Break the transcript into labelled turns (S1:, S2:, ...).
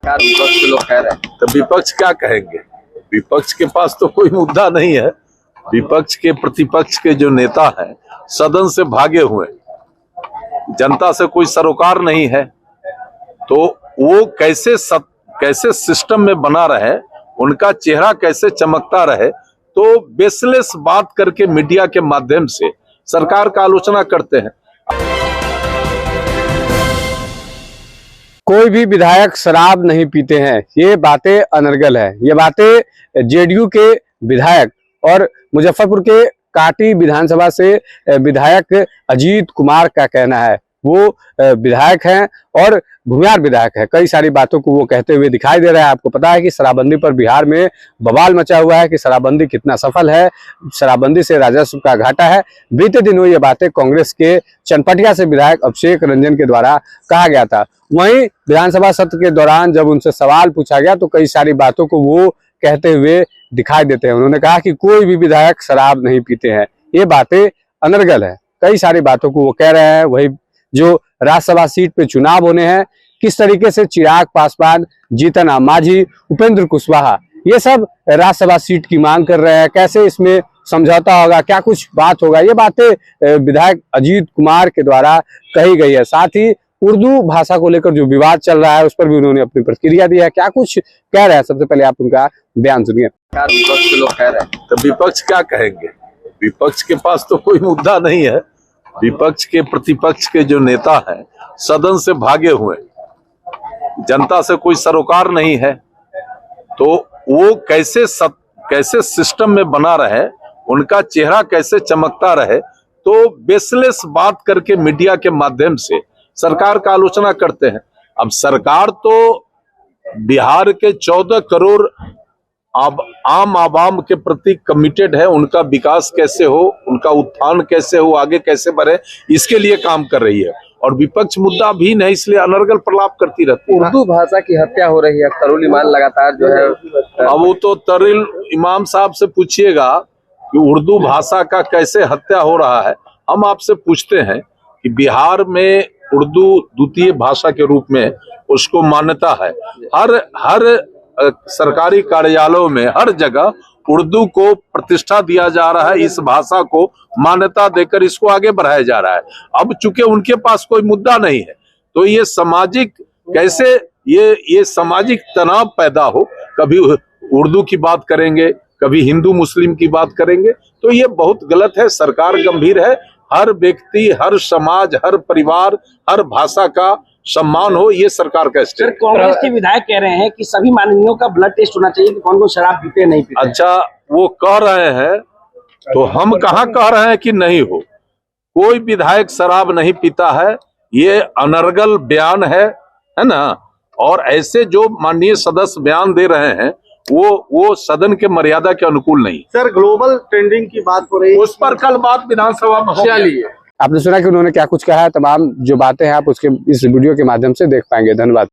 S1: यार विपक्ष लोग कह रहे हैं।
S2: तो विपक्ष क्या कहेंगे? विपक्ष के पास तो कोई मुद्दा नहीं है। विपक्ष के प्रतिपक्ष के जो नेता हैं सदन से भागे हुए, जनता से कोई सरोकार नहीं है, तो वो कैसे सिस्टम में बना रहे, उनका चेहरा कैसे चमकता रहे, तो बेसलेस बात करके मीडिया के माध्यम से सरकार का आलोचना करते हैं।
S3: कोई भी विधायक शराब नहीं पीते हैं, ये बातें अनर्गल है। ये बातें जेडीयू के विधायक और मुजफ्फरपुर के काटी विधानसभा से विधायक अजीत कुमार का कहना है। वो विधायक हैं और भूमिहार विधायक है। कई सारी बातों को वो कहते हुए दिखाई दे रहा है। आपको पता है कि शराबबंदी पर बिहार में बवाल मचा हुआ है कि शराबबंदी कितना सफल है, शराबबंदी से राजस्व का घाटा है। बीते दिनों ये बातें कांग्रेस के चनपटिया से विधायक अभिषेक रंजन के द्वारा कहा गया था। वहीं विधानसभा सत्र के दौरान जब उनसे सवाल पूछा गया तो कई सारी बातों को वो कहते हुए दिखाई देते हैं। उन्होंने कहा कि कोई भी विधायक शराब नहीं पीते हैं, ये बातें अनर्गल है। कई सारी बातों को वो कह रहे हैं। वही जो राज्यसभा सीट पे चुनाव होने हैं, किस तरीके से चिराग पासवान, जीतन राम मांझी, उपेंद्र कुशवाहा ये सब राज्यसभा सीट की मांग कर रहे हैं। कैसे इसमें समझौता होगा, क्या कुछ बात होगा, ये बातें विधायक अजीत कुमार के द्वारा कही गई है। साथ ही उर्दू भाषा को लेकर जो विवाद चल रहा है उस पर भी उन्होंने अपनी प्रतिक्रिया दी है। क्या कुछ कह रहे हैं, सबसे पहले आप उनका बयान सुनिए।
S1: यार विपक्ष लोग कह रहे हैं।
S2: तो विपक्ष क्या कहेंगे? विपक्ष के पास तो कोई मुद्दा नहीं है। विपक्ष के प्रतिपक्ष के जो नेता हैं सदन से भागे हुए, जनता से कोई सरोकार नहीं है, तो वो कैसे सिस्टम में बना रहे, उनका चेहरा कैसे चमकता रहे, तो बेसलेस बात करके मीडिया के माध्यम से सरकार का आलोचना करते हैं। अब सरकार तो बिहार के 14 करोड़ आम आवाम के प्रति कमिटेड है। उनका विकास कैसे हो, उनका उत्थान कैसे हो, आगे कैसे बढ़े, इसके लिए काम कर रही है। और विपक्ष मुद्दा भी नहीं, इसलिए अनर्गल प्रलाप करती रहती है।
S1: उर्दू भाषा की हत्या हो रही है, तरुल इमाम लगातार जो है।
S2: अब वो तो तरुल इमाम साहब से पूछिएगा कि उर्दू भाषा का कैसे हत्या हो रहा है। हम आपसे पूछते हैं कि बिहार में उर्दू द्वितीय भाषा के रूप में उसको मान्यता है। हर सरकारी कार्यालयों में हर जगह उर्दू को प्रतिष्ठा दिया जा रहा है। इस भाषा को मान्यता देकर इसको आगे बढ़ाया जा रहा है। अब चूंकि उनके पास कोई मुद्दा नहीं है, तो ये सामाजिक कैसे ये सामाजिक तनाव पैदा हो। कभी उर्दू की बात करेंगे, कभी हिंदू मुस्लिम की बात करेंगे, तो ये बहुत गलत है। सरकार गंभीर है। हर व्यक्ति, हर समाज, हर परिवार, हर भाषा का सम्मान हो, ये सरकार का स्टेप।
S4: कांग्रेस के विधायक कह रहे हैं कि सभी माननीयों का ब्लड टेस्ट होना चाहिए कि कौन कौन शराब पीते नहीं पीते।
S2: अच्छा, वो कह रहे हैं तो हम कहाँ कह रहे हैं कि नहीं हो। कोई विधायक शराब नहीं पीता है, ये अनर्गल बयान है ना। और ऐसे जो माननीय सदस्य बयान दे रहे हैं वो सदन के मर्यादा के अनुकूल नहीं।
S5: सर, ग्लोबल ट्रेंडिंग की बात हो रही है,
S2: उस पर कल बात विधानसभा में
S5: चलिए।
S3: आपने सुना कि उन्होंने क्या कुछ कहा है। तमाम जो बातें हैं आप उसके इस वीडियो के माध्यम से देख पाएंगे। धन्यवाद।